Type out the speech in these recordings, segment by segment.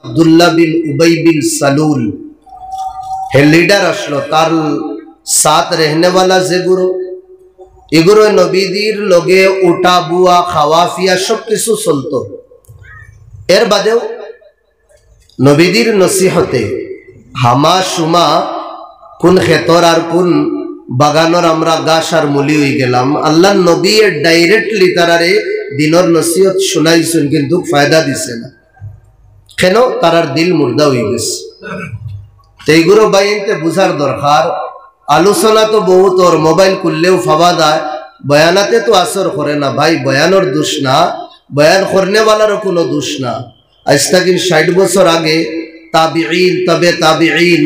আব্দুল্লাহ বিন উবাই বিন সালুল হে leader আসলো তার সাথ रहने वाला যেগুলো এগুলো নবীদের লগে উঠা বুয়া খাওয়া ফিয়া সব কিছু চলতো। এর বাদেও নবীদের নসিহতে হামা সুমা কোন ক্ষেতর আর কোন বাগানর আমরা গাছ আর মুলি হয়ে গেলাম। আল্লাহ নবী ডাইরেক্টলি তারারে দিনর নসিহত শুনাইছেন কিন্তু ফায়দা দিছে না। কেন? তারার দিল মুর্দা হয়ে গেছে। তো এইগুলো বাইনতে বুঝার দরকার। আলোচনা তো বহুত ওর মোবাইল খুললেও ফাওয়া দেয়, বয়ানাতে তো আসর করে না ভাই। বয়ানোর দোষ না, বয়ান করনেওয়ালারও কোনো দোষ না। আজ থেকে 60 বছর আগে তাবিঈন তবে তাবিঈন,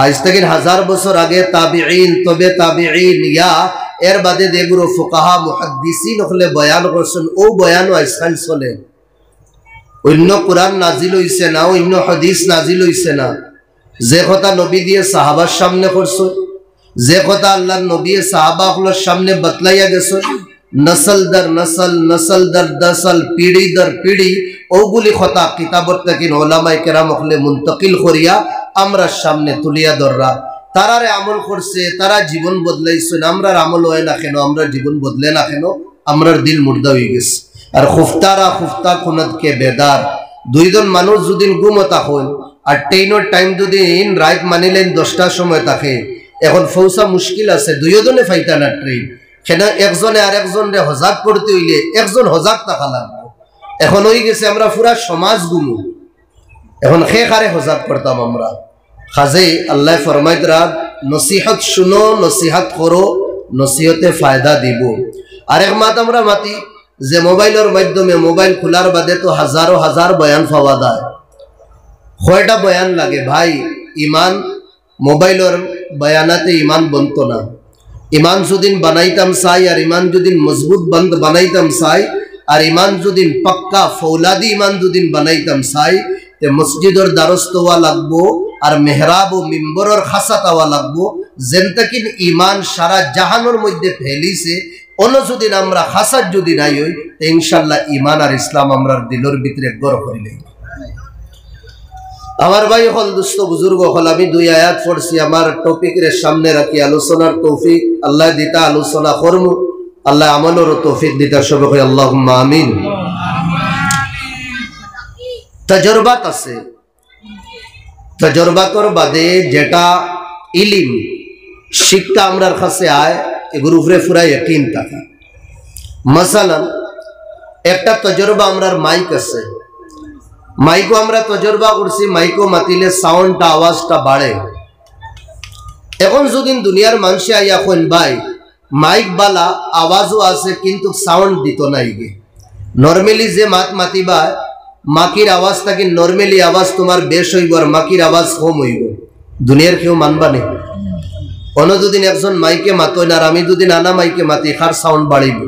আজ থেকে 1000 বছর আগে তাবিঈন তবে তাবিঈন, ইয়া এর বাদে যেগুলো ফুকাহা মুহাদ্দিসিন হলে বয়ান করছেন ও বয়ানও আজকাল চলে। অন্য কোরআন নাজিল হইছে না, অন্য হাদিস নাজিল হইছে না। যে কথা নবী দিয়ে সাহাবার সামনে করছো, যে কথা আল্লাহ নবী সাহাবাগুলোর সামনে বতলাইয়া গেছে, নসল দর নসল, নসল দর দসল, পিড়ি দর পিড়ি, ওগুলি কথা কিতাবত থেকে ওলামায়ে কেরাম হলে মুনতাকিল করিয়া আমরা সামনে তুলিয়া ধররা। তারারে আমল করছে, তারা জীবন বদলাইছে। আমরার আমল হয় না কেন? আমরা জীবন বদলে না কেন? আমরার দিল মুর্দা হয়ে গেছে। আর খুফতারা খুফতা খুনত কে বেদার, দুইজন মানুষ যদি ঘুমতা হন আর ট্রেনের টাইম যদি রাত মানিলেন 10টার সময় থাকে, এখন ফৌসা মুশকিল আছে, দুইজনে ফাইতা না ট্রেন। কেন? একজনে আর একজনে হজাক করতে হইলে একজন হজাক থাকা লাগবে। এখন হয়ে গেছে আমরা পুরা সমাজ গুমু, এখন খে কারে হজাক করতাম আমরা। খাজে আল্লাহ ফরমাইতরা নসিহত শুনো, নসিহত করো, নসিহতে ফায়দা দিব। আরেক মাত আমরা মাতি যে মোবাইলের মাধ্যমে, মোবাইল খোলার বাদে তো হাজারো হাজার বয়ান পাওয়া যায়। কয়টা বয়ান লাগে ভাই? ইমান মোবাইলের বয়ানাতে ইমান বনতো না। ইমান যদি বানাইতাম চাই, আর ইমান যদি মজবুত বানাইতাম চাই, আর ইমান যদি পাক্কা ফৌলাদি ইমান যদি বানাইতাম চাই, তে মসজিদের দ্বারস্থ হওয়া লাগবো, আর মেহরাব ও মিম্বরের খাসাত হওয়া লাগবো। যেনতাকিন ইমান সারা জাহানোর মধ্যে ফেলিছে, অন্য যদি আমরা খাসাত যদি নাই হই, ইনশাল্লাহ ইমান আর ইসলাম আমরা দিলের ভিতরে গড় করিলে। আমার ভাই হল, দুস্থ বুজুর্গ হল, আমি 2 আয়াত পড়ছি আমার টপিকের সামনে রাখি। আলোচনার তৌফিক আল্লাহ দিতা, আলোচনা করমু আল্লাহ আমলের তৌফিক দিতা। সবাই আল্লাহুম্মা আমিন। তজরবাত আছে, তজরবাতর বাদে যেটা ইলিম শিক্ষা আমরার কাছে আয়, এগুলোর উপরে পুরা ইয়াকিন থাকে। মাসালান একটা তজরবা আমরার মাইক আছে, মাইকও আমরা তজরবা করছি, মাইকও মাতিলে সাউন্ডটা আওয়াজটা বাড়ে। এখন যদি দুনিয়ার মানুষে আইয়া কইন ভাই মাইক বালা আওয়াজও আছে কিন্তু সাউন্ড দিত নাই গে, নর্মালি যে মাত মাতিবা মাকির আওয়াজ থাকি নর্মালি আওয়াজ তোমার বেশ হইব আর মাকির আওয়াজ কম হইব, দুনিয়ার কেউ মানবা নেই। অন্য দুদিন একজন মাইকে মাতই না, আর আমি দুদিন আনা মাইকে মাতি, কার সাউন্ড বাড়িব?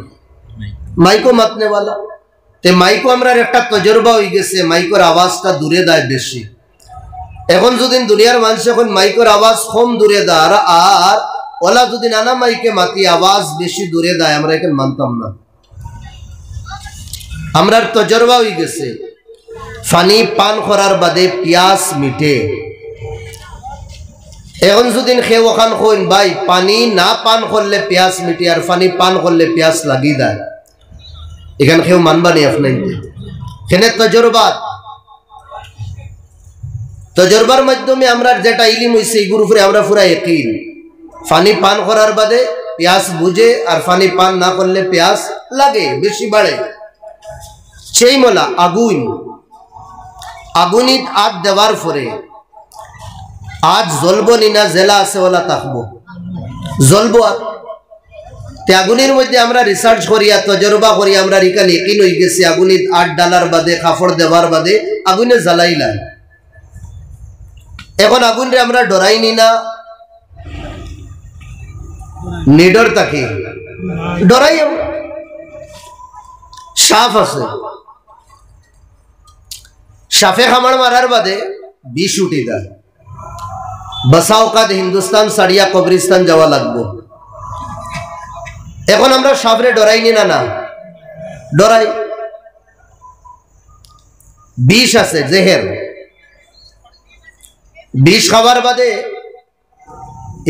মাইকও মাতনেওয়ালা। তে মাইকও আমরা একটা তজরবা হয়ে গেছে, মাইকের আওয়াজটা দূরে দেয় বেশি। এখন যদি দুনিয়ার মানুষ এখন মাইকের আওয়াজ কম দূরে দেয়, আর ওলা যদি নানা মাইকে মাতি আওয়াজ বেশি দূরে দেয়, আমরা এখন মানতাম না। আমরার তজরবা হয়ে গেছে পানি পান করার বাদে পিয়াস মিটে। এখন যদি খেয়ে ওখান কইন ভাই পানি না পান করলে পিয়াস মিটে, আর পানি পান করলে পিয়াস লাগি দেয়, এখানে কেউ মানবা নেই আপনার। এখানে তজরবার মাধ্যমে আমরা যেটা ইলিম হয়েছে এইগুর উপরে আমরা পুরা ইয়াকিন। পানি পান করার বাদে পিয়াস বুঝে, আর পানি পান না করলে পিয়াস লাগে, বেশি বাড়ে। সেই মোলা আগুন, আগুনিত আগ দেওয়ার পরে আজ জ্বলবো নিনা জেলা আছে ওলা থাকবো, জ্বলবো। আগুনের মধ্যে আমরা রিসার্চ করিয়া তজরবা করি, আমরা রিকান ইয়াকিন হয়ে গেছি আগুনিত 8 ডালার বাদে কাপড় দেওয়ার বাদে আগুনে জ্বালাইলাম। এখন আগুনরে আমরা ডরাইনি না, নিডর তাকে ডরাই। সাপ আছে, সাপে কামড় মারার বাদে বিষ উঠি দেয়, বসা ওকাত হিন্দুস্তান সারিয়া কবরিস্তান যাওয়া লাগবো। এখন আমরা সাপরে ডরাইনি না, না ডরাই। বিষ আছে জেহের, বিষ খাবার বাদে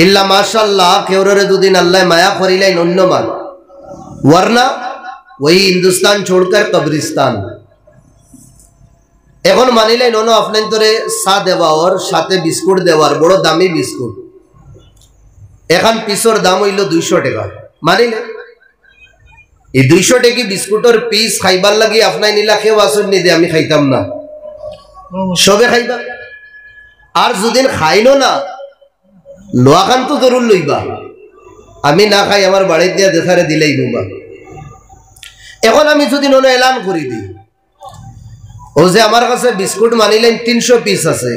ইল্লা মাশাআল্লাহ কেউরে দুদিন আল্লাহ মায়া করিলেন অন্য মান ওয়ারনা ওই হিন্দুস্তান छोड़कर কবরিস্তান এখন মানিলেন অন্য আপনার তোরে চা দেওয়া ওর সাথে বিস্কুট দেওয়ার বড় দামি বিস্কুট এখন পিসর দাম হইল 200 টাকা মানিলে এই 200 টাকা বিস্কুটের পিস খাইবার লাগি আপনাই নিলা কেউ আসুন নি দে আমি খাইতাম না সবে খাইবা আর যদিন খাইনো না লোয়াখান তো জরুর লইবা আমি না খাই আমার বাড়ি দিয়া দেখারে দিলেই নুবা এখন আমি যদি নন এলান করি দিই ও যে আমার কাছে বিস্কুট মানিলেন 300 পিস আছে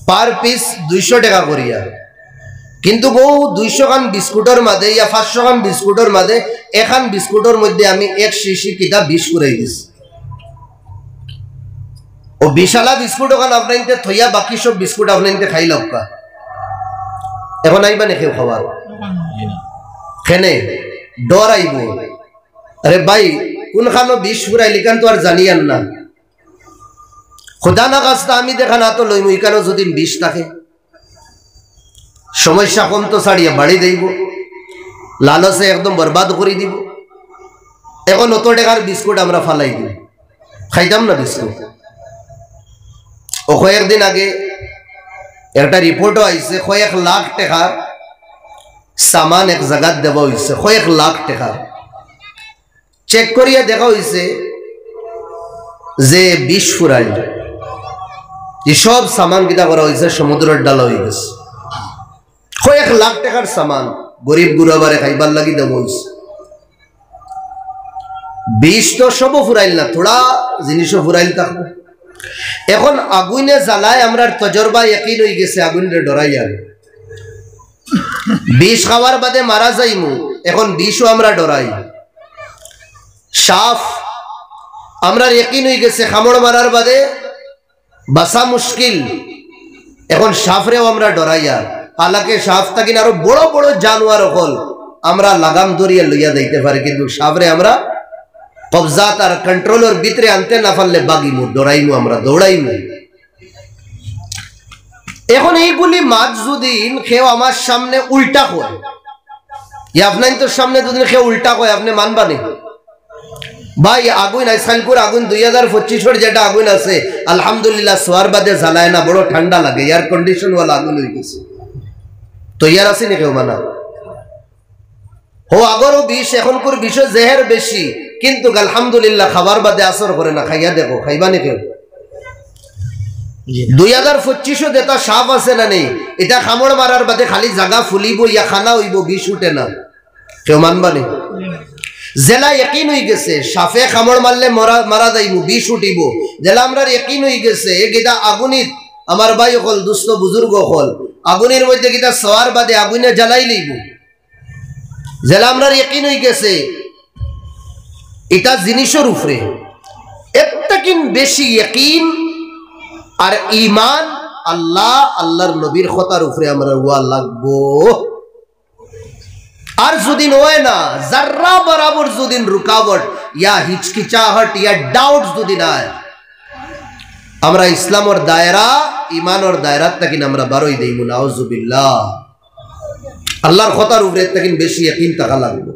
পার পিস 200 টাকা করিয়া কিন্তু গো 200 খান বিস্কুটের মাঝে ইয়া 500 খান বিস্কুটের মাঝে এখান বিস্কুটের মধ্যে আমি এক শিশি কিতা বিষ করাই দিছি ও বিশালা বিস্কুট ওখান আপনাইতে থইয়া বাকি সব বিস্কুট আপনাইতে খাই লক্কা এখন আইবা না কেউ খাবার খেনে ডর আইব আরে ভাই কোন খানো বিষ ফুরাইলি কান তো আর জানিয়ান না খোদা না কাজটা আমি দেখা না তো লইমু ইকানো যদি বিষ থাকে সমস্যা কম তো ছাড়িয়া বাড়ি দেব লালসে একদম বরবাদ করে দিব এখন অত টাকার বিস্কুট আমরা ফালাই দিব খাইতাম না বিস্কুট ও কয়েকদিন আগে একটা রিপোর্টও আইছে কয়েক লাখ টাকার সামান এক জায়গাত দেওয়া হয়েছে কয়েক লাখ টাকা চেক করিয়া দেখা হয়েছে যে বিষ ফুরাইল এসব সামান কিতা করা হয়েছে সমুদ্রের ডালা হয়ে গেছে কয়েক লাখ টাকার সামান গরিব গুড়াবারে খাইবার লাগি দেওয়া হয়েছে বিষ তো সবও ফুরাইল না থোড়া জিনিসও ফুরাইল থাকবে এখন আগুনে জ্বালায় আমরা তজরবা ইয়াকিন হয়ে গেছে আগুনে ডরাইয়া বিষ খাওয়ার বাদে মারা যাইমু এখন বিষও আমরা ডরাই সাফ আমরা ইয়াকিন হয়ে গেছে খামড় মারার বাদে বাসা মুশকিল এখন সাফরেও আমরা ডরাইয়া হালাকে সাফ থাকিন আরো বড় বড় জানোয়ার হল আমরা লাগাম ধরিয়া লইয়া দিতে পারি কিন্তু সাফরে আমরা কবজাত আর কন্ট্রোলের ভিতরে আনতে না পারলে বাগিমু ডরাইমু আমরা দৌড়াইমু এখন এইগুলি মাছ যদি কেউ আমার সামনে উল্টা হয় আপনার তো সামনে যদি কেউ উল্টা হয় আপনি মানবানি ভাই আগুন আইসালপুর আগুন 2025 যেটা আগুন আছে আলহামদুলিল্লাহ সোয়ার বাদে জ্বালায় না বড় ঠান্ডা লাগে এয়ার কন্ডিশন ওয়ালা আগুন হয়ে গেছে তো ইয়ার আছে না কেউ মানা ও আগরও বিষ এখনকার বিষয় জেহের বেশি কিন্তু আলহামদুলিল্লাহ খাবার বাদে আসর করে না খাইয়া দেখো খাইবা নি কেউ 2025 যেটা সাপ আছে না নেই এটা খামড় মারার বাদে খালি জায়গা ফুলিব ইয়া খানা হইব বিষ উঠে না কেউ মানবা নি জেলা ইয়াকিন হয়ে গেছে সাপে খামড় মারলে মারা যাইব বিষ উঠিব জেলা আমরা ইয়াকিন হয়ে গেছে গিটা আগুনিত আমার ভাই হল দুস্থ বুজুর্গ হল আগুনের মধ্যে গিটা সওয়ার বাদে আগুনে জ্বালাই লইব জেলা আমরা ইয়াকিন হয়ে গেছে এটা জিনিসের উপরে একটা কিন বেশি ইয়াকিন আর ঈমান আল্লাহ আল্লাহর নবীর কথার উপরে আমরা ওয়া লাগবো আর যদি নয় না যারা বরাবর যদি রুকাवट या हिचकिचाहट या डाउट যদি না আমরা ইসলামের দায়রা ঈমানের দায়রা থেকে আমরা বারোই দেই নাউজুবিল্লাহ আল্লাহর কথার উপরে থেকে বেশি ইয়াকিন থাকা লাগবে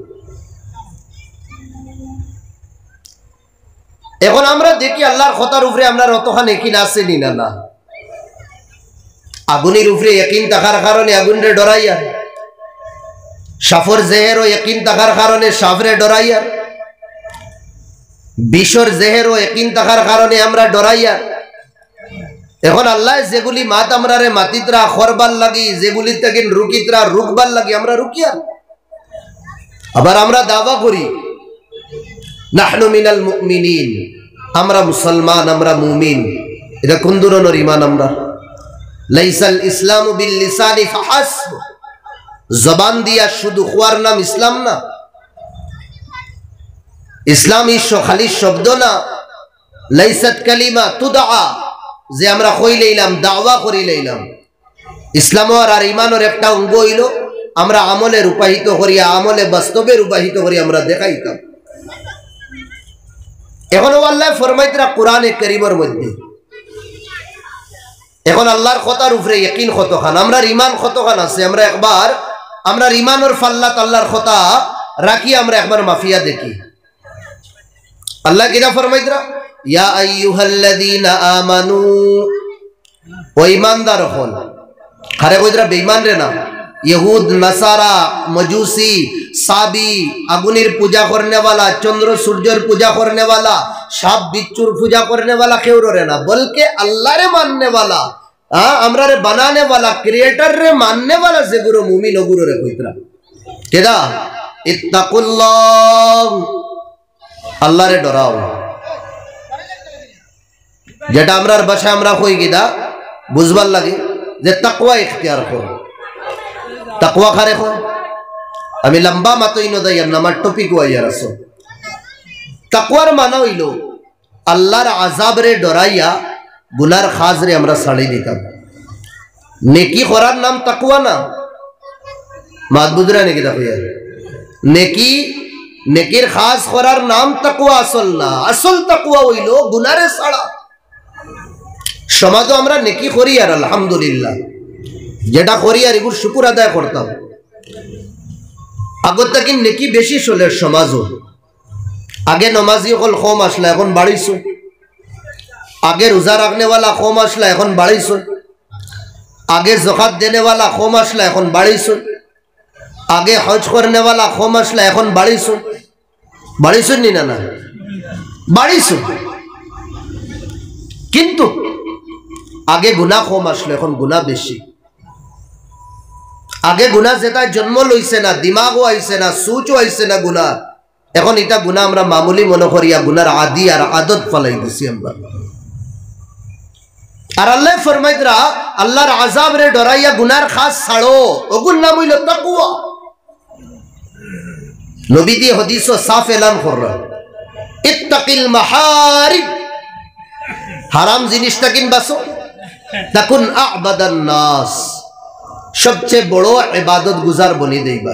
এখন আমরা দেখি আল্লাহর কথার উপরে আমরা অতখানি ইয়াকিন আছে নি না আগুনের উপরে ইয়াকিন থাকার কারণে আগুনরে ডরাইয়া সাফর জেহেরও ইয়াকিন থাকার কারণে সাফরে ডরাইয়া বিষর জেহেরও ইয়াকিন থাকার কারণে আমরা ডরাইয়া এখন আল্লাহ যেগুলি মাত আমরারে মাতিতরা খরবার লাগি যেগুলি থেকে রুকিতরা রুকবার লাগি আমরা রুকিয়া আবার আমরা দাবা করি নাহনু মিনাল মুমিনিন আমরা মুসলমান আমরা মুমিন এটা কোন ধরনের ঈমান আমরা লাইসাল ইসলামু বিল লিসানি ফাহাসব জবান দিয়া শুধু খোয়ার নাম ইসলাম না ইসলাম খালি শব্দ না লাইসাত কালিমা তুদআ যে আমরা কই লইলাম দাওয়া করি লইলাম ইসলাম আর ঈমানের একটা অঙ্গ হইল আমরা আমলে রূপায়িত করি আমলে বাস্তবে রূপায়িত করি আমরা দেখাইতাম এখন আল্লাহ ফরমাইতরা কোরআনে কারীমের মধ্যে এখন আল্লাহর কথার উপরে ইয়াকিন কতখান, আমরার ইমান কতখান আছে, আমরা একবার আমরার ইমানের ফাল্লাত আল্লাহর কথা রাখি, আমরা একবার মাফিয়া দেখি। আল্লাহ কিনা ফরমাইতরা, ইয়া আইয়ুহাল্লাযীনা আমানু, ও ঈমানদার হন। আরে কইতরা বেঈমান রে না, ইহুদ নাসারা মজুসি সাবি আগুনের পূজা করনে वाला, চন্দ্র সূর্যের পূজা করনে वाला, সাপ বিচ্ছুর পূজা করনে वाला কেউ রে না, বলকে আল্লাহরে মাননে वाला, আমরা রে বানানে वाला, ক্রিয়েটর রে মাননে वाला যে গুরু মুমিন ও গুরু রে কইতরা কেডা, ইত্তাকুল্লাহ, আল্লাহরে ডরাও। যেটা আমরার ভাষায় আমরা কই গিদা বুঝবার লাগে যে তাকওয়া ইখতিয়ার করো, তাকওয়া খারে কো। আমি লম্বা মাতই ন দাইয়ার না, আমার টপিক ওয়াইয়ার আছো। তাকওয়ার মানা হইল আল্লাহর আযাব রে ডরাইয়া গুনার খাজ রে আমরা ছাড়ি দিতাম। নেকি করার নাম তাকওয়া না, মাত বুঝরা নাকি দেখো ইয়ার, নেকি নেকির খাস করার নাম তাকওয়া আসল না, আসল তাকওয়া হইল গুনারে ছাড়া। সমাজও আমরা নেকি করি আর আলহামদুলিল্লাহ, যেটা করি আর এগুলো শুকুর আদায় করতাম। আগত থেকে নেকি বেশি চলে সমাজও। আগে নমাজি হল কম আসলা, এখন বাড়িছো। আগে রোজা রাখনেওয়ালা কম আসলা, এখন বাড়িছো। আগে জকাত দেনেওয়ালা কম আসলা, এখন বাড়িছো। আগে হজ করনেওয়ালা কম আসলা, এখন বাড়িছো। বাড়িছো নি না, না বাড়িছো, কিন্তু আগে গুনাহ কম আসলো, এখন গুনাহ বেশি। আগে গুনাহ যেটা জন্ম লইছে না, দিমাগও আইছে না, সুচও আইছে না গুনাহ, এখন এটা গুনাহ আমরা মামুলি মনে করিয়া গুনার আদি আর আদত ফলাই দিছি আমরা। আর আল্লাহ ফরমাইতরা আল্লাহর আযাব রে ডরাইয়া গুনার খাস ছাড়ো, ওগুর নাম হইল তাকওয়া। নবী দিয়ে হাদিসও সাফ এলান করলেন, ইত্তাকিল মাহারিম, হারাম জিনিসটা কিন বাসো, তাকুন আ'বাদান নাস, সবচেয়ে বড় ইবাদত গুজার বনি দেইবা,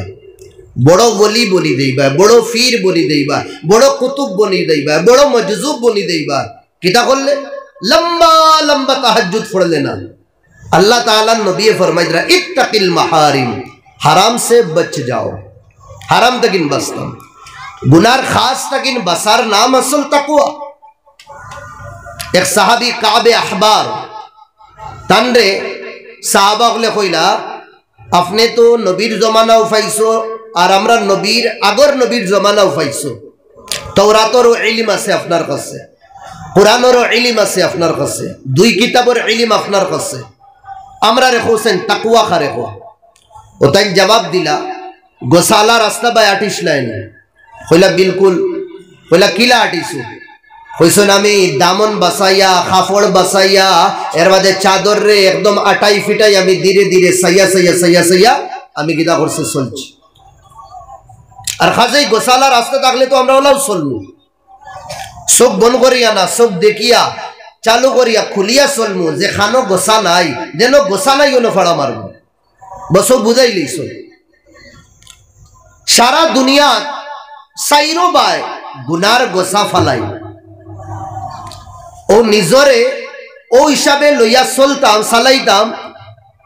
বড় ওলি বনি দেইবা, বড় ফির বনি দেইবা, বড় কুতুব বনি দেইবা, বড় মজজুব বনি দেইবা। কিতা করলে? লম্বা লম্বা তাহাজ্জুদ পড়লে না। আল্লাহ তাআলা নবী ফরমাইতরা ইত্তাকিল মাহারিম, হারাম से बच जाओ, হারাম থেকে বাঁচতাম, গুনার খাস থেকে বাঁচার নাম আসল তাকওয়া। এক সাহাবী কাবে আহবার তানরে সাহাবা হলে কইলা, আপনি তো নবীর জমানাও পাইছো আর আমরা নবীর আগর নবীর জমানাও পাইছো, তাওরাতেরও ইলম আছে আপনার কাছে, কোরআনেরও ইলম আছে আপনার কাছে, দুই কিতাবের ইলম আপনার কাছে, আমরা রেখোছেন তাকওয়া খারে কো। ও তাই জবাব দিলা, গোসালা রাস্তা বাই আটিস লাইন। কইলা বিলকুল। কইলা কিলা আটিছো? কইছেন আমি দামন বাসাইয়া, কাপড় বাসাইয়া, এর বাদে চাদর রে একদম আটাই ফিটাই আমি ধীরে ধীরে সাইয়া সাইয়া সাইয়া সাইয়া আমি গিদা করছে চলছি। আর খাজাই গোসালা রাস্তা থাকলে তো আমরা ওলাও চলমু, সব বন করিয়া না, সব দেখিয়া চালু করিয়া খুলিয়া চলমু, যে খানো গোসা নাই, যেন গোসা নাই ওনো ফাড়া মারবো, বসব বুঝাই লইছ। সারা দুনিয়া সাইরো বাই গুনার গোসা ফালাই, ও নিজরে ও হিসাবে লইয়া চলতাম, চালাইতাম,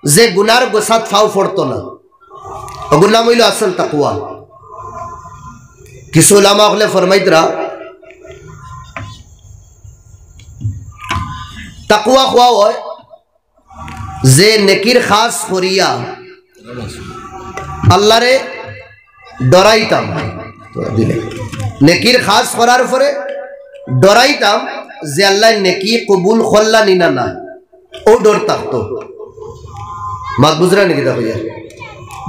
যে গুনার গোসাত ফাও পড়তো না। ওগুর নাম হইল আসল তাকওয়া। কিছু উলামা হলে ফরমাইতরা তাকওয়া হওয়া হয় যে নেকির খাস করিয়া আল্লাহরে ডরাইতাম, নেকির খাস করার পরে ডরাইতাম যে আল্লাহ নেকি কবুল করলা নিনা না, ও ডর থাকতো। মাত বুঝরা নাকি? দেখো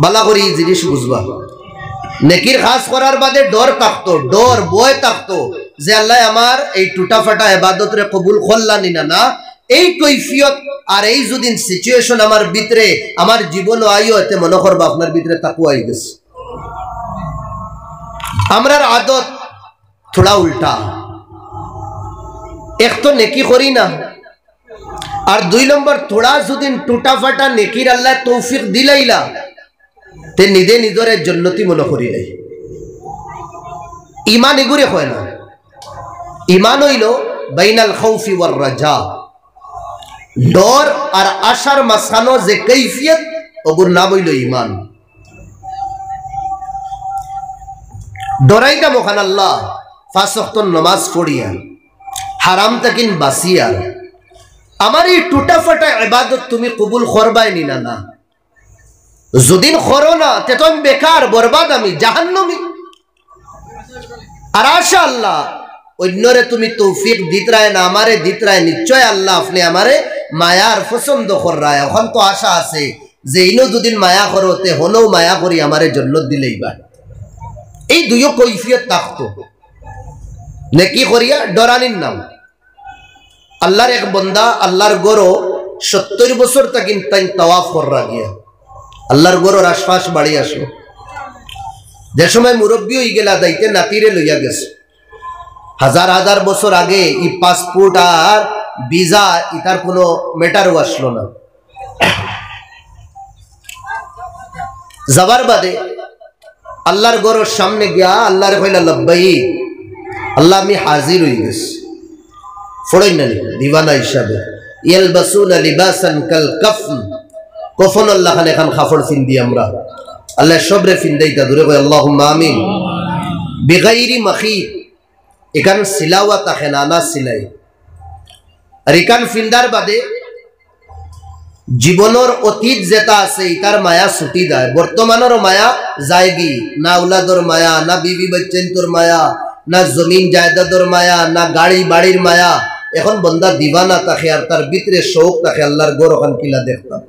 বালা করি জিনিস বুঝবা, নেকির খাস করার বাদে ডর থাকতো, ডর বয় থাকতো যে আল্লাহ আমার এই টুটা ফাটা ইবাদত রে কবুল করলা নিনা না। এই কৈফিয়ত আর এই যদি সিচুয়েশন আমার ভিতরে আমার জীবন আইও, এতে মনে করবা আপনার ভিতরে তাকওয়া আই গেছে। আমরার আদত থোড়া উল্টা, এক তো নেকি করি না, আর দুই নম্বর থোড়া যদি টুটা ফাটা নেকির আল্লাহ তৌফিক দিলাইলা, তে নিজে নিজরে জন্নতি মনে করি নাই। ইমান এগুরে হয় না। ইমান হইল বাইনাল খাউফি ওয়ার রাজা, ডর আর আশার মাঝখানো যে কৈফিয়ত ওগুর নাম হইল ইমান। ডরাইটা মোখান আল্লাহ 5 ওয়াক্ত নামাজ পড়িয়া হারাম তাকিন বাসিয়া আমার এই টুটা ফাটা ইবাদত তুমি কবুল করবাই নিনা না, যদিন করো না তে তো আমি বেকার বরবাদ, আমি জাহান্নামী। আর আশা আল্লাহ অন্যরে তুমি তৌফিক দিতরায় না আমারে দিতরায়, নিশ্চয় আল্লাহ আপনি আমারে মায়ার পছন্দ কররায়। এখন তো আশা আছে যে ইনো দুদিন মায়া করতে হলেও মায়া করি আমারে জন্নত দিলেই বা। এই দুইও কৈফিয়ত থাকতো নেকি করিয়া ডরানির নাম। আল্লাহর এক বন্দা আল্লাহর গরো 70 বছর তাকিন তাই তাওয়াফ কররা গিয়া আল্লাহর গরোর আশপাশ বাড়ি আসলো। যে সময় মুরব্বী হয়ে গেলা দাইতে নাতিরে লইয়া গেছে। হাজার হাজার বছর আগে ই পাসপোর্ট আর ভিসা ইতার কোনো ম্যাটারও আসলো না। যাবার বাদে আল্লাহর গরোর সামনে গিয়া আল্লাহরে কইলা লব্বাইক, আল্লাহ আমি হাজির হয়ে গেছি। ফড়ই না দিওয়ানা হিসাবে ইয়ালবাসুনা লিবাসান কাল কাফন, কফন আল্লাহ খান এখান কাপড় ফিন্দি আমরা আল্লাহ সবরে ফিন্দাইতা দূরে কই আল্লাহুম্মা আমিন। বিগাইরি মাখিত এখান সিলাওয়া তাকে না সিলাই। আর এখান ফিন্দার বাদে জীবনের অতীত যেটা আছে তার মায়া ছুটি দেয়, বর্তমানেরও মায়া যায়গি না, উলাদর মায়া না, বিবি বাচ্চান্তর মায়া না, জমিন জায়দাদর মায়া না, গাড়ি বাড়ির মায়া। এখন বন্দা দিবানা তাকে আর তার ভিতরে শৌক তাকে আল্লাহর গোর ওখান কিলা দেখতাম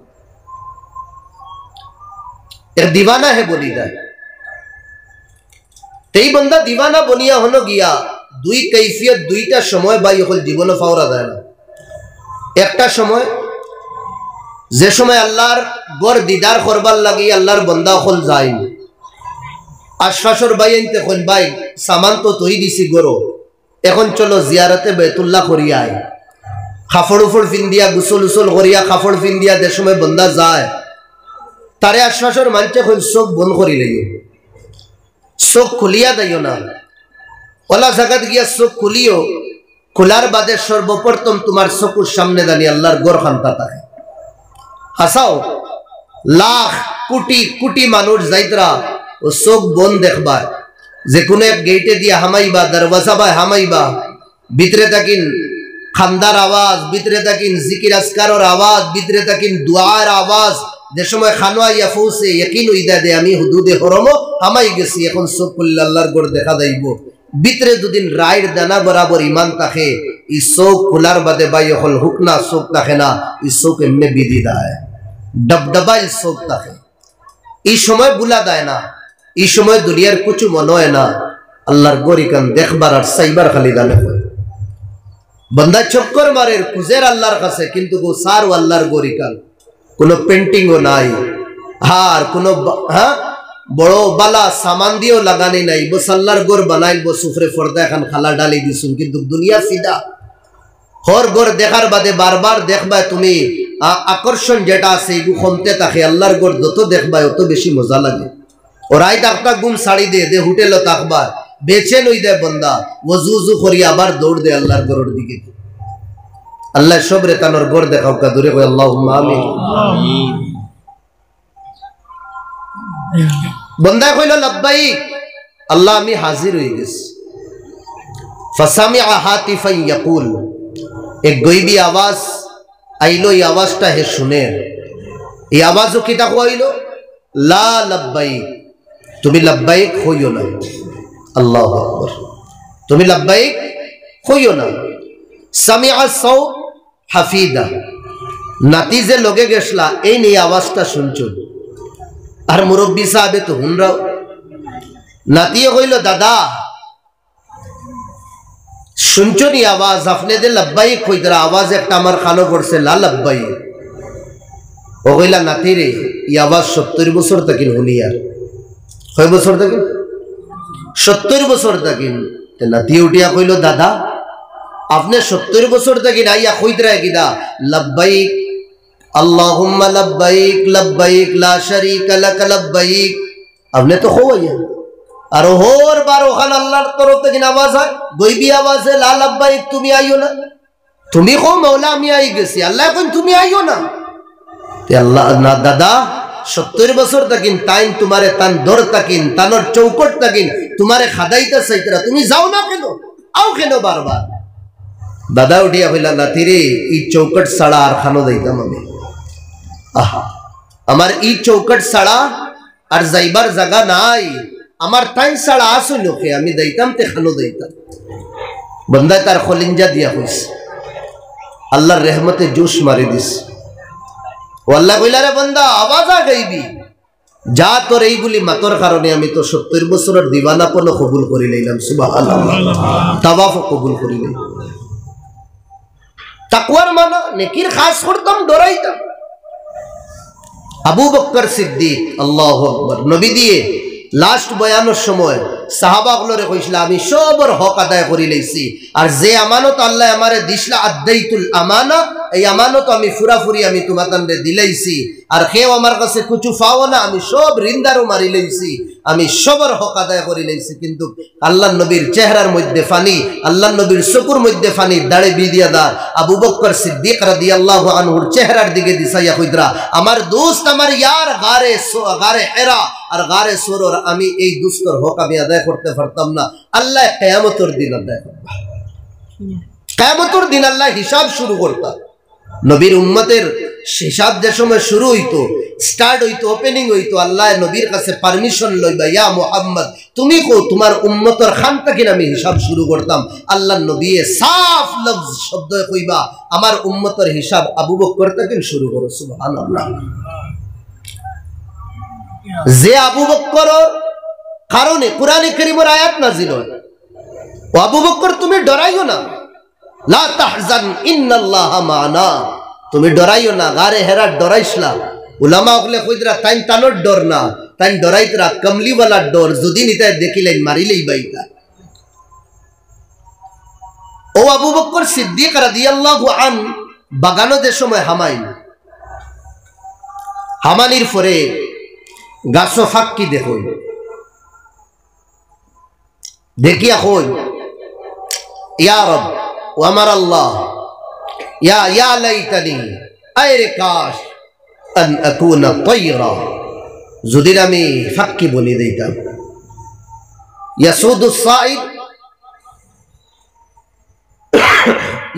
এর দিবানা হে বলি দেয়। এই বন্দা দিবানা বনিয়া হলো গিয়া দুই কৈফিয়ত দুইটা সময় বাই হল জীবনে পাওয়া যায় না। একটা সময় যে সময় আল্লাহর গড় দিদার করবার লাগি আল্লাহর বন্দা হল যায় আশফাসর ভাই আনতে কোন ভাই সামান তো তৈ দিছি গরো, এখন চলো জিয়ারতে বেতুল্লাহ করিয়া আয়। কাপড় উফড় ফিন্দিয়া গুসল উসল করিয়া কাপড় ফিন্দিয়া যে সময় বন্দা যায় তারে আশফাসর মানছে কোন চোখ বন করি লইও, চোখ খুলিয়া দিও না। ওলা জায়গাত গিয়া চোখ খুলিও, খোলার বাদে সর্বপ্রথম তোমার চকুর সামনে দাঁড়িয়ে আল্লাহর গড় খান্তা থাকে। হাসাও লাখ কোটি কোটি মানুষ যাইতরা ও চোখ বন দেখবা, যে কোনো এক গেটে দিয়ে হামাইবা, দরওয়াজা বা হামাইবা, ভিতরে থাকিন খান্দার আওয়াজ, ভিতরে থাকিন জিকির আসকারের আওয়াজ, ভিতরে থাকিন দুয়ার আওয়াজ। যে সময় খানোয়া ইয়া পৌঁছে ইয়াকিন হইদা দে আমি হুদুদে হরম হামাই গেছি, এখন চোখ খুললে আল্লাহর গড় দেখা যাইব। ভিতরে দুদিন রায়ের দানা বরাবর ইমান থাকে, ই চোখ খোলার বাদে বাই হল হুকনা চোখ থাকে না, ই চোখ এমনি বিধি দেয়, ডবডবাইল চোখ থাকে। এই সময় বুলা দেয় না, এই সময় দুনিয়ার কিছু মনে হয় না, আল্লাহর গরিকান দেখবার আর সাইবার খালি দানে হয়। বন্দা চক্কর মারের খুঁজের আল্লাহর কাছে, কিন্তু গো সার আল্লাহর গরিকান কোনো পেন্টিংও নাই, আর কোনো বড় বালা সামান দিয়েও লাগানি নাই। বস আল্লাহর গোর বানাইল, বো সুফরে ফর্দা এখন খালা ডালি দিছুন, কিন্তু দুনিয়া ফিদা। হর গোর দেখার বাদে বারবার দেখবা তুমি, আকর্ষণ যেটা আছে এগুলো কমতে থাকে। আল্লাহর গোর যত দেখবা অত বেশি মজা লাগে। ওরাই তাকতা গুম শাড়ি দে দে হোটেল তাকবার বেছে নই দে বন্দা, ওজুজু করি আবার দৌড় দে আল্লাহর গোর দিকে। আল্লাহ সবরে তানোর গোর দেখাও কা দূরে কই আল্লাহুম্মা আমিন। বন্দা কইল লব্বাইক, আল্লাহ আমি হাজির হয়ে গেছি। ফাসামিআ হাতিফান ইয়াকুল, এক গয়বি আওয়াজ আইলো, এই আওয়াজটা হে শুনে। এই আওয়াজও কিতা কইলো, লা লব্বাইক, তুমি লব্বাইক হইও না। আল্লাহু আকবার, তুমি লব্বাইক হইও না। সামিআ সাউত হাফিদা, নাতি যে লগে গেছলা এই নিয়ে আওয়াজটা শুনছো। আর মুরব্বী সাহেবে তো হুনরাও। নাতিয়ে কইল দাদা শুনছো নি আওয়াজ, আপনি যে লব্বাইক কইতরা আওয়াজ একটা আমার কানো পড়ছে লা লব্বাইক। ও কইলা নাতি রে এই আওয়াজ 70 বছর তাকিন শুনি। আর কয় বছর তাকিন? 70 বছর তাকিন। নাতি উঠিয়া কইল দাদা আপনি 70 বছর তাকিন আইয়া কইতরা কিদা লব্বাইক আল্লাহুম্মা লব্বাইক লব্বাইক লা শারীকা লাক লব্বাইক, আপনি তো হইয়া। আর ওর বার ওখানে আল্লাহর তরফ থেকে আওয়াজ হয়, গয়বি আওয়াজে লা লব্বাইক তুমি আইও না। তুমি কো মৌলা আমি আই গেছি, আল্লাহ কোন তুমি আইও না। আল্লাহ না দাদা 70 বছর তাকিন তাইন তোমারে তান দর তাকিন তানোর চৌকট তাকিন তোমারে খাদাইতে চাইতরা, তুমি যাও না কেন, আও কেন বারবার। দাদা উঠিয়া হইলা নাতিরে ই চৌকট ছাড়া আর খানো যাইতাম আমি। আহা আমার ই চৌকট ছাড়া আর যাইবার জায়গা নাই, আমার তাই ছাড়া আসো লোকে আমি যাইতাম তে খানো যাইতাম। বন্দায় তার খলিঞ্জা দিয়া হইছে, আল্লাহর রহমতে জোশ মারি দিস। ও আল্লাহ কইলা রে বান্দা আওয়াজ আ গাইবি যা, তোর এইগুলি মাতর কারণে আমি তো 70 বছরের দিওয়ানাপন কবুল করি লইলাম। সুবহানাল্লাহ, তাওয়াফ কবুল করি লইলাম। তাকওয়ার মানা নেকির খাস করতাম, ডরাইতাম। আবু বকর সিদ্দিক আল্লাহু আকবার নবী দিয়ে লাস্ট বয়ানের সময় সাহাবাগুলোরে কইছিল আমি সবর হক আদায় করি লইছি, আর যে আমানত আল্লাহ আমারে দিছলা আদাইতুল আমানা, এই আমানত আমি পুরাপুরি আমি তোমাদের দিলাইছি, আর কেউ আমার কাছে কিছু পাও না, আমি সব রিন্দারও মারি লইছি, আমি সবর হক আদায় করি লইছি। কিন্তু আল্লাহ নবীর চেহারার মধ্যে ফানি, আল্লাহ নবীর চকুর মধ্যে ফানি, দাড়ি বিদিয়া দার আবু বকর সিদ্দিক রাদিয়াল্লাহু আনহুর চেহারার দিকে দিছাইয়া কইরা আমার দোস্ত আমার ইয়ার গারে হেরা আর গারে সুরর, আমি এই দুস্তর হক আমি আদায় করতে পারতাম না। আল্লাহ কিয়ামতের দিন আদায় করবে, কিয়ামতের দিন আল্লাহ হিসাব শুরু করতা। নবীর উম্মতের হিসাব যে সময় শুরু হইতো, স্টার্ট হইতো, ওপেনিং হইতো, আল্লাহ নবীর কাছে পারমিশন লইবা, ইয়া মুহাম্মদ তুমি কো তোমার উম্মতের খান থেকে আমি হিসাব শুরু করতাম। আল্লাহ নবী সাফ লফজ শব্দ কইবা আমার উম্মতের হিসাব আবু বকর থেকে শুরু করো। সুবহানাল্লাহ। যে আবু বকর কারণে কুরআনে কারীমের আয়াত নাযিল হয়, ও আবু বকর তুমি ডরাইও না, লা তাহজান ইন্নাল্লাহা মা'না, তুমি ডরাইও না, গারে হেরা ডরাইছলা। উলামা ওগলে কইরা তাইন তানোর ডর না, তাইন ডরাইতরা কমলিওয়ালা ডর, যদি নিতাই দেখিলেন মারিলেই বাইতা। ও আবু বকর সিদ্দিক রাদিয়াল্লাহু আন বাগানো যে সময় হামাইন, হামানির পরে গাছো ফাঁকি দেখো, দেখিয়া কই ইয়া রব ও আমার আল্লাহ, ইয়া লাইতানি আরে কাশ আন আকুনা তায়রা, যদি আমি ফাঁকি বলি দিতাম। ইয়াসুদুস সাইদ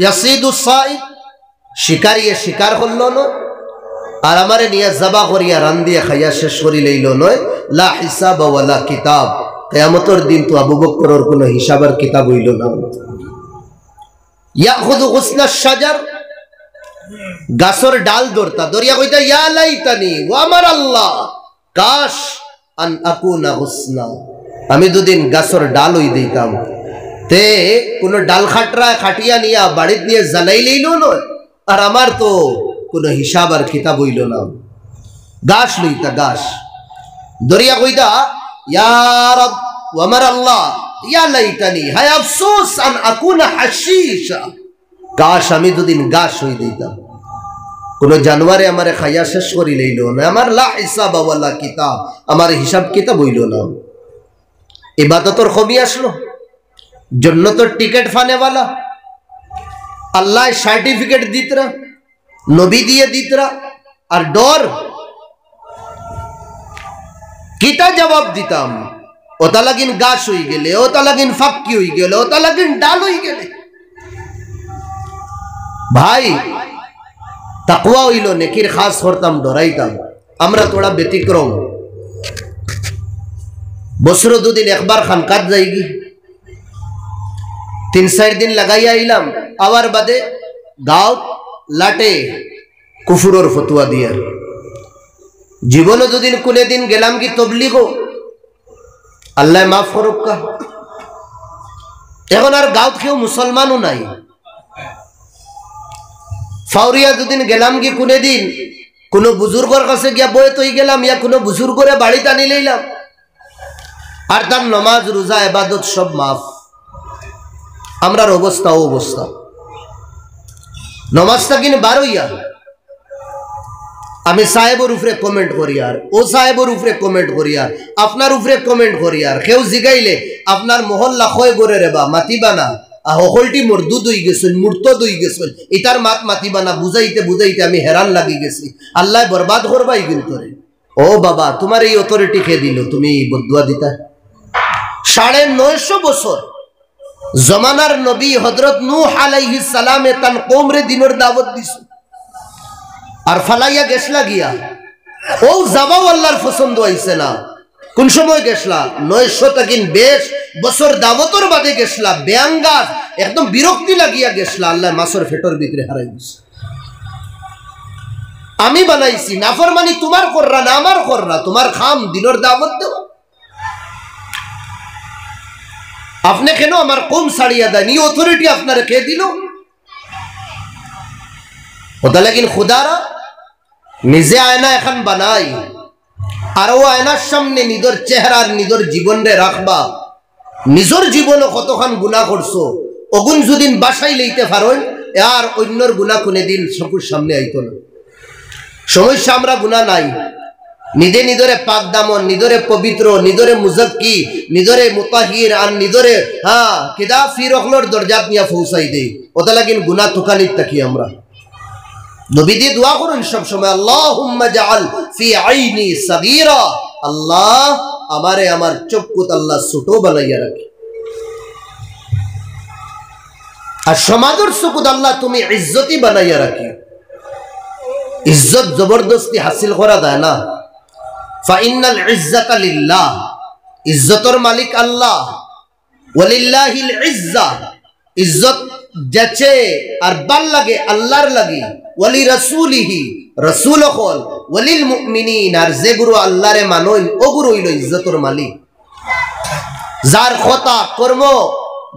ইয়াসিদুস সাইদ, শিকারিয়ে শিকার করলো না, আর আমারে নিয়ে জবা করিয়া রান দিয়ে খাইয়া শেষ করি লইল নয়। লা হিসাব ওয়ালা কিতাব, কিয়ামতের দিন তো আবু বকরের কোনো হিসাবের কিতাব হইল না। ইয়াখুযু গুসনা শাজার, গাছর ডাল ধরতা, ধরিয়া কইতা ইয়া লাইতানি ওয়া আমার আল্লাহ কাশ আন আকুনা গুসনা, আমি দুদিন গাছর ডাল হই দিতাম, তে কোনো ডাল খাটিয়া নিয়া বাড়িত নিয়ে জ্বালাই লইল নয়, আর আমার তো কোনো হিসাব আর কিতাব হইল না। গাছ লইতা, গাছ দরিয়া কইতা ইয়া রব ওয়া আমার আল্লাহ ইয়া লাইতানি হায় আফসোস আন আকুনা হাশিশা, কাশ আমি দুদিন গাছ হই দিতাম, কোন জানোয়ারে আমারে খাইয়া শেষ করি লইল না, আমার লা হিসাব ওয়ালা কিতাব, আমার হিসাব কিতাব হইল না। ইবাদতর কমি আসলো, জান্নাতের টিকিট ফানেওয়ালা, আল্লাহ সার্টিফিকেট দিতরা, নবী দিয়ে দিতরা, আর ডর কিতা জবাব দিতাম, ওটা লাগিন গাছ হয়ে গেলে, ওটা লাগিন ফাঁকি হয়ে গেলে, ওটা লাগিন ডাল হয়ে গেলে। ভাই তাকওয়া হইল নেকির খাস করতাম, ডরাইতাম। আমরা তোরা ব্যতিক্রম, বছর দুদিন একবার খানকাত যাইগি, 3-4 দিন লাগাইয়া আইলাম, আবার বাদে গাঁও লাটে কুফুরর ফতুয়া দিয়ার। জীবনে দুদিন কোনে দিন গেলাম কি তবলিগ, আল্লাহ মাফ করুক। এখন আর গাঁত কেউ মুসলমানও নাই। ফাউরিয়া দুদিন গেলাম কি কোনে দিন কোনো বুজুর্গর কাছে গিয়া বয়ে তৈ গেলাম, ইয়া কোনো বুজুর্গরে বাড়িতে আনি লইলাম, আর তার নমাজ রোজা ইবাদত সব মাফ। আমরার অবস্থা ও অবস্থা, নমাজটা কিনে বার হইয়া আমি সাহেবের উপরে কমেন্ট করি, আর ও সাহেবের উপরে কমেন্ট করি, আর আপনার উপরে কমেন্ট করি, আর কেউ জিগাইলে আপনার মহল্লা খয় গড়ে রে বা মাতিবা না, হকলটি মরদুদ হয়ে গেছেন, মুরতদ হয়ে গেছেন, এটার মাত মাতিবা না, বুঝাইতে বুঝাইতে আমি হেরান লাগি গেছি, আল্লাহ বরবাদ করবাই কিন্তু রে। ও বাবা, তোমার এই অথরিটি কে দিল, তুমি বদুয়া দিতা? 950 বছর জমানার নবী হযরত নূহ আলাইহিস সালামে তান কওমরে দিনের দাওয়াত দিছে, আর ফালাইয়া গেছলা গিয়া ও যাবাও আল্লাহর পছন্দ হইছে না। কোন সময় গেছলা? 920 বছর দাওয়াতর বাদে গেছলা, বেয়াঙ্গাস একদম বিরক্তি লাগিয়া গেছলা, আল্লাহ মাসর ফেটর ভিতরে হারাই দিছে। আমি বানাইছি, নাফরমানি তোমার কররা না আমার কররা, তোমার খাম দিনের দাওয়াত দেও। আপনি কেন আমার কম ছাড়িয়া দেন? এই অথরিটি আপনার কে দিল? ওটা লাগিন খুদারা নিজে আয়না এখন বানাই, আর ও আয়নার সামনে নিজের চেহারার নিজের জীবন রে রাখবা। নিজের জীবনও কতখান গুণা করছো, অগুন যদিন বাসায় লইতে পারেন, আর অন্যর গুণা কোনদিন চকুর সামনে আইতো না। সমস্যা আমরা গুণা নাই, নিজে নিজরে পাক দামন, নিজরে পবিত্র, নিজরে মুজাক্কি, নিজরে মুতাহির, আর নিজরে কিদা ফিরখলর দরজাত নিয়া পৌঁছাই দেই। ওটা লাগিন গুনাহ তুকানিত থাকি আমরা। নবীজি দোয়া করুন সব সময়, আল্লাহুম্মা জাআল ফি আইনি সাগীরা, আল্লাহ আমারে আমার চক্ষুত আল্লাহ ছোট বানাইয়া রাখি। আর সমাজের চক্ষুত আল্লাহ তুমি ইজ্জতি বানাইয়া রাখি। ইজ্জত জবরদস্তি হাসিল করা যায় না। ফাইন্নাল ইজ্জাতা লিল্লাহ, ইজ্জতের মালিক আল্লাহ। ওয়ালিল্লাহিল ইজ্জা, ইজ্জত যাচে আর ভাল লাগে আল্লাহর লাগে। ওয়ালি রাসূলিহি, রাসূল হল। ওয়ালিল মুমিনিন, আর যে গুরু আল্লাহরে মানই ও গুরু হইল ইজ্জতের মালিক। যার কথা কর্ম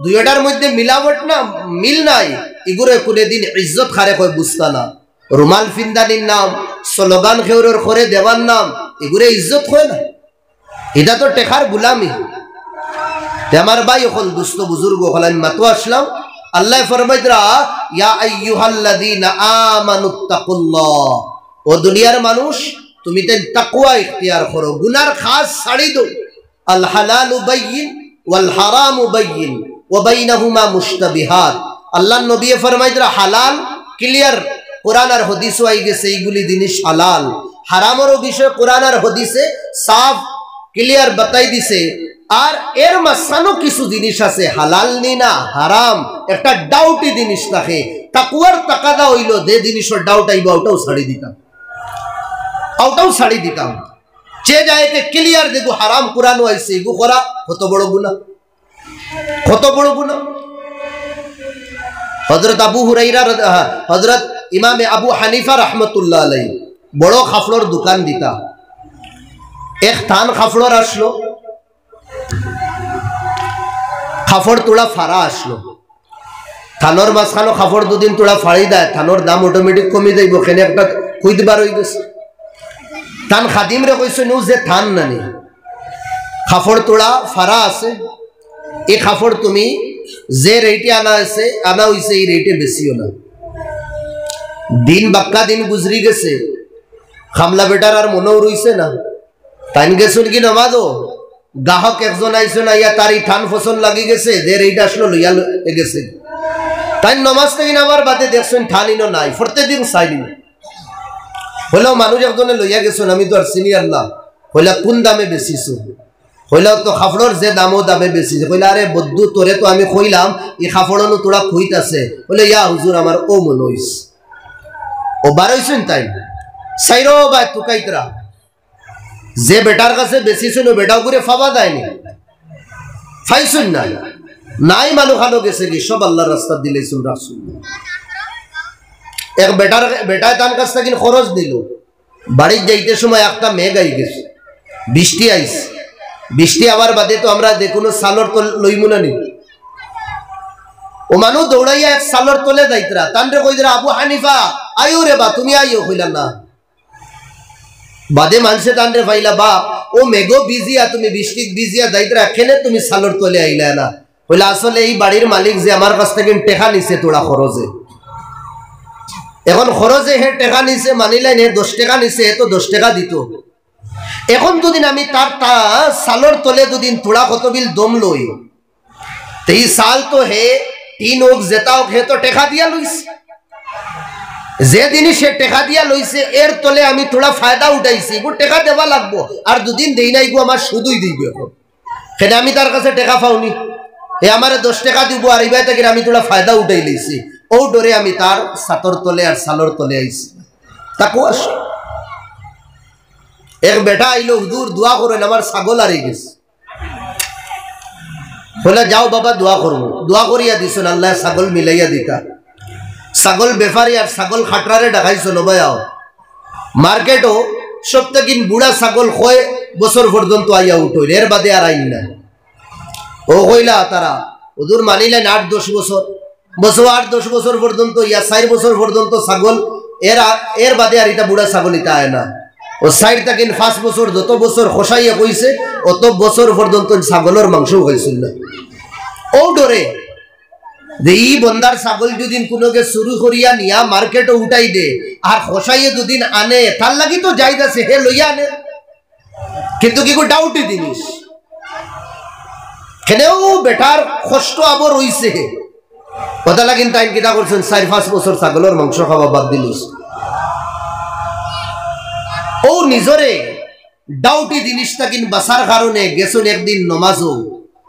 দুইটার মধ্যে মিলাবট না, মিল নাই, এগুলো কোনদিন ইজ্জত খারে কয় বুঝতা না। রুমাল ফিন্দানির নাম, স্লোগান খেউরের করে দেওয়ার নাম, এগুলো ইজ্জত হয় না, এটা তো টেকার গুলামি। আমার ভাই হল দুস্থ বুজুর্গ হল, আমি মাতো আসলাম। আল্লাহ ফরমাইতরা, ইয়া আইয়ুহাল্লাযীনা আমানুত্তাকুল্লাহ, ও দুনিয়ার মানুষ তুমি তেন তাকওয়া ইখতিয়ার করো, গুনার খাস ছাড়ি দাও। আল হালালু বাইয়িন ওয়াল হারামু বাইয়িন ওয়া বাইনাহুমা মুশতাবিহাত। আল্লাহর নবী ফরমাইতরা, হালাল ক্লিয়ার, কোরআন আর হাদিসে আই গেছে এইগুলি জিনিস হালাল। হারামের বিষয় কোরআন আর হাদিসে সাফ ক্লিয়ার বাতাই দিছে। আর এর মাঝখানেও কিছু জিনিস আছে হালাল নি না হারাম, একটা ডাউটি জিনিস থাকে। তাকওয়ার তাকাদা হইল যে জিনিসের ডাউট আইব ওটাও ছাড়ি দিতাম, ওটাও ছাড়ি দিতাম। যে জায়গায় ক্লিয়ার দেখো হারাম কোরআন আইছে, এগু করা কত বড় গুনাহ, কত বড় গুনাহ। হযরত আবু হুরায়রা, হযরত ইমামে আবু হানিফা রাহমাতুল্লাহ আলাইহি বড় খাফড়র দোকান দিতা। এক থান খাফড়র আসলো, খাফড় তোলা ফাড়া আসলো। থানোর মাঝখানো খাফড় দুদিন তোলা ফাড়ি দেয়, থানোর দাম অটোমেটিক কমে যাইব। কেন একটা খুঁজবার হয়ে গেছে। থান খাদিম রে কইছে নো যে থান নানি খাফড় তোলা ফাড়া আছে, এই খাফড় তুমি যে রেটে আনা আছে আনা হইছে এই রেটে বেশিও না। দিন বাক্কা দিন গুজরি গেছে, খামলা বেটার আর মনেও রইছে না। তাইন গেছুন কি নমাজও, গ্রাহক একজন আইসো না, ইয়া তার থান ফসল লাগি গেছে, যে রেট আসলো লইয়া গেছে। তাই নমাজ থেকে নামার বাদে দেখছেন ঠানিনো নাই, প্রত্যেকদিন চাইলি হইলেও মানুষ একজনে লইয়া গেছেন, আমি তো আর সিনিয়র না। হইলা কোন দামে বেচিছো? হইলেও তো খাফড়র যে দামও দামে বেচিছে। কইলা আরে বদ্ধু তোরে তো আমি কইলাম এই খাফড়নো তোরা খুইত আছে। বলে ইয়া হুজুর আমার ও মন হইস, ও বার হইছেন তাই সাইরো বা তুকাইতরা যে বেটার কাছে বেচিছেন ও বেটাও করে ফাবা দেয়নি, ফাইছুন নাই নাই মানুষ খানো গেছে কি সব আল্লাহর রাস্তা দিলেছেন রাসূল। এক বেটায় তার কাছ থেকে খরচ দিল, বাড়ির যাইতে সময় একটা মেঘ আই গেছে, বৃষ্টি আইছে। বৃষ্টি আবার বাদে তো আমরা দেখুনো সালর তল লইমু না নি, ও মানুষ দৌড়াইয়া এক সালর তলে যাইতরা। তানরে কইরা আবু হানিফা আইও রে বা তুমি আইও, কইলা না। বাদে মানুষে তানরে পাইলা বা ও মেঘো বিজিয়া তুমি বৃষ্টিত বিজিয়া যাইতরা, এখানে তুমি সালর তলে আইলা না। কইলা আসলে এই বাড়ির মালিক যে আমার কাছ থেকে টেকা নিছে তোরা খরচে, এখন খরচে হে টেকা নিছে মানিলেন, হে 10 টাকা নিছে, হে তো 10 টাকা দিত। এখন দুদিন আমি তার সালর তলে দুদিন তোড়া কত বিল দম লই, এই সাল তো হে টিন হোক জেতা হোক হে তো টেকা দিয়া লইছে যে জিনিস সে টেকা দিয়া লইছে এর তলে আমি থোড়া ফায়দা উঠাইছি গো টেকা দেওয়া লাগবো আর দুদিন দেই নাই গো আমার শুধুই দিব এখন সেটা আমি তার কাছে টেকা পাওনি এ আমারে 10 টাকা দিব আর ইবাই থেকে আমি থোড়া ফায়দা উঠাই লইছি ও ডরে আমি তার সাতর তলে আর সালর তলে আইছি তাকো আস এক বেটা আইলো হুজুর দোয়া করেন আমার ছাগল হারিয়ে গেছে বলে যাও বাবা দোয়া করবো দোয়া করিয়া দিছেন আল্লাহ ছাগল মিলাইয়া দিতা ছাগল বেপারি আর ছাগল খাটরারে ডাকাইছো নবায়াও মার্কেটও সপ্তাহকিন বুড়া ছাগল কয় বছর পর্যন্ত আইয়া উঠইল এর বাদে আর আইন না ও কইলা তারা হুজুর মানিলেন 8-10 বছর 8-10 বছর পর্যন্ত ইয়া 4 বছর পর্যন্ত ছাগল এর বাদে আর এটা বুড়া ছাগল এটা আয় না ও 4-5 বছর যত বছর খসাইয়া কইছে অত বছর পর্যন্ত ছাগলের মাংস খাইছিল না ও ডরে যে ই বন্দার ছাগল দুদিন কোনোকে শুরু করিয়া নিয়া মার্কেটে উঠাই দে আর খসাইয়ে দুদিন আনে তার লাগি তো যাইতাছে হে লইয়া আনে কিন্তু কি ডাউটি জিনিস কেনেও বেটার কষ্ট আবার হইছে কথা লাগিন তাই কিতা করছেন 4-5 বছর ছাগলের মাংস খাওয়া বাদ দিলিস ও নিজরে ডাউটি জিনিসটা কিন বাসার কারণে গেছুন একদিন নমাজও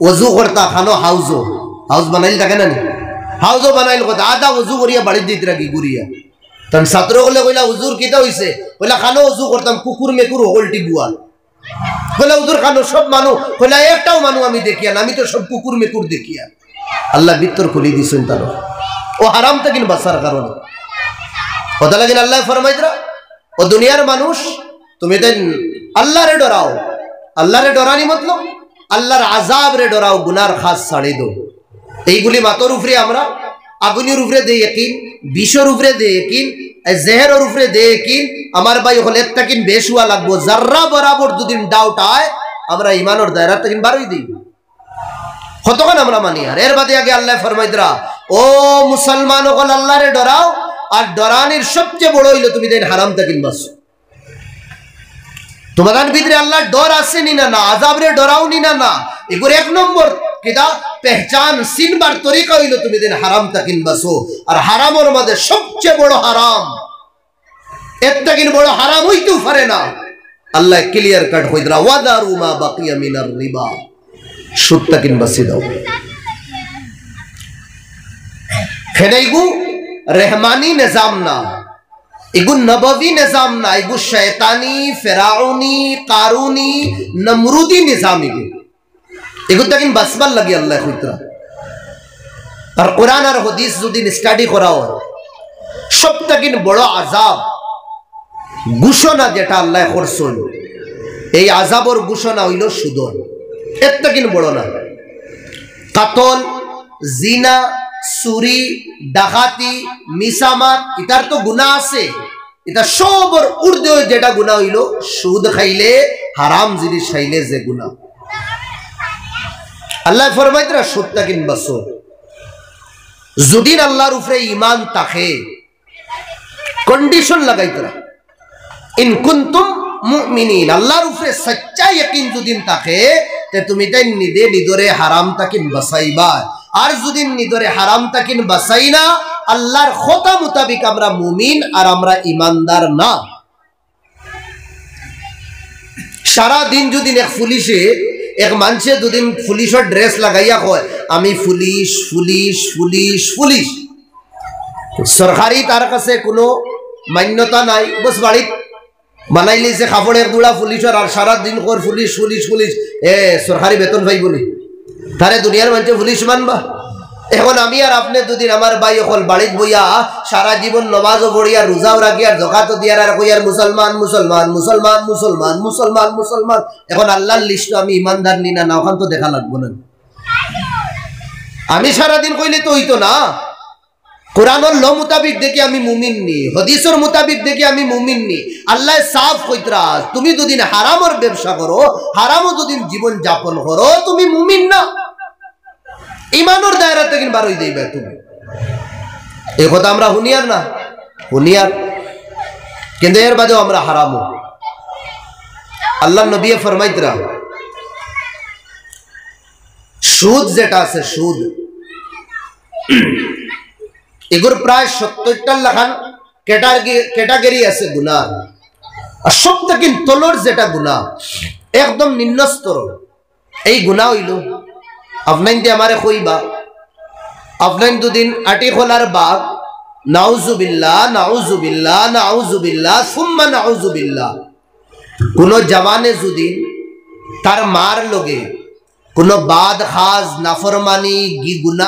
ওযু করতা খানো হাউজ বানাইল থাকে না হাউজও বানাইল কথা আদা ওযু করিয়া বাড়ি দিতে রাখি ঘুরিয়া তখন ছাত্র হলে কইলা হুজুর কিতা হইছে কইলা খানো ওযু করতাম কুকুর মেকুর হলটি বুয়া কইলা হুজুর খানো সব মানুষ কইলা একটাও মানুষ আমি দেখিয়া না আমি তো সব কুকুর মেকুর দেখিয়া আল্লাহ ভিতর খুলি দিছেন তার ও হারাম তাকিন বাসার কারণে কথা লাগিন আল্লাহ ফরমাইতরা ও দুনিয়ার মানুষ তুমি দেন আল্লাহরে ডরাও আল্লাহরে ডরানি মতলব আল্লাহর আযাব রে ডরাও গুনার খাস ছাড়ি দাও এইগুলি মাতর উপরে আমরা আগুনের উপরে দেই ইয়াকিন বিষের উপরে দেই ইয়াকিন জেহেরের উপরে দেই ইয়াকিন আমার ভাই হলে তাকিন বেশুয়া লাগবো জাররা বরাবর দুদিন ডাউট আয় আমরা ঈমানের দায়রা তাকিন বারই দেই কতক্ষণ আমরা মানি আর এর বাদে আগে আল্লাহ ফরমাইতরা ও মুসলমান হল আল্লাহরে ডরাও আর ডরানির সবচেয়ে বড় হইলো তুমি দেন হারাম তাকিন বাস তোমাদের ভিতরে আল্লাহর ডর আছে নি না না আযাবরে ডরাও নি না না এগুলো এক নম্বর কিদা পহচান চিনবার তরিকা হইলো তুমি দেন হারাম তাকিন বাসো আর হারামের মধ্যে সবচেয়ে বড় হারাম এর তাকিন বড় হারাম হইতেও পারে না আল্লাহ ক্লিয়ার কাট কইদরা ওয়াদারু মা বাকিয়া মিনার রিবা সুদ তাকিন বাসি দাও হেনাইগু रहमानी निजाम ना एगु नबवी निजाम ना एगु शैतानी फिराउनी कारूनी नमरूदी निजाम एगु तकिन बसबल लगी अल्लाह खुतरा और कुरान और हदीस जुदिन स्टडी कराओ सब तकिन बड़ो आजाब घोषणा जेटा अल्लाह करछन এই আযাবর ঘোষণা হইল সুদন এর তকিন বড় না কাতল জিনা চুরি ডাকাতি মিসামাত ইতার তো গুনাহ আছে এটা সবর ঊর্ধ্বে যেটা গুনাহ হইল সুদ খাইলে হারাম জিনিস খাইলে যে গুনাহ আল্লাহ ফরমাইতরা সুদটা কিন বাসো যদিন আল্লাহর উপরে ঈমান থাকে কন্ডিশন লাগাইতরা ইন কুনতুম মুমিনিন আল্লাহর উপরে সচ্চা ইয়াকিন যদিন থাকে তে তুমি তাই নিদে নিদরে হারাম তাকিন বাসাইবা আর যদি নিদরে হারাম তাকিন বাসাই না আল্লাহর কথা মোতাবেক আমরা মুমিন আর আমরা ইমানদার না সারা দিন যদি এক পুলিশে এক মানুষে দুদিন পুলিশের ড্রেস লাগাইয়া কয় আমি পুলিশ পুলিশ পুলিশ পুলিশ সরকারি তার কাছে কোনো মান্যতা নাই বস বাড়ি বানাই লিছে কাপড়ের দুড়া পুলিশের আর সারা দিন কর পুলিশ পুলিশ পুলিশ সরকারি বেতন পাইবনি তারে দুনিয়ার মানুষে পুলিশ মানবা এখন আমি আর আপনি দুদিন আমার ভাই হল বাড়িত বইয়া সারা জীবন নমাজও পড়িয়া রোজাও রাখি আর যাকাতও দিয়ার আর কই আর মুসলমান মুসলমান মুসলমান মুসলমান মুসলমান মুসলমান এখন আল্লাহর লিস্ট আমি ইমানদার নি না ওখান তো দেখা লাগবো না আমি সারা দিন কইলে তো হইতো না কোরআনের ল মোতাবিক দেখি আমি মুমিন নি হাদিসের মোতাবিক দেখি আমি মুমিন নি আল্লাহ সাফ কইতরা তুমি দুদিন হারামের ব্যবসা করো হারামও দুদিন জীবন যাপন করো তুমি মুমিন না ইমানের দায়রা থেকে বার হই যাইবা তুমি এই কথা আমরা হুনিয়ার না হুনিয়ার কিন্তু এর বাদেও আমরা হারামও আল্লাহ নবী ফরমাইতরা সুদ যেটা আছে সুদ এগুর প্রায় 70টা লাখান ক্যাটাগরি আছে গুনাহ। আর সব থেকে তলর যেটা গুনাহ একদম নিম্ন স্তর, এই গুনাহ হইল আপনাইন দিয়ে আমারে কইবা আপনাইন দুদিন আটি খোলার বাঘ নাউজুবিল্লাহ নাউজুবিল্লাহ নাউজুবিল্লাহ সুম্মা নাউজুবিল্লাহ। কোন জওয়ানে যদি তার মার লগে কোন বাদ খাজ নাফরমানি গি গুনাহ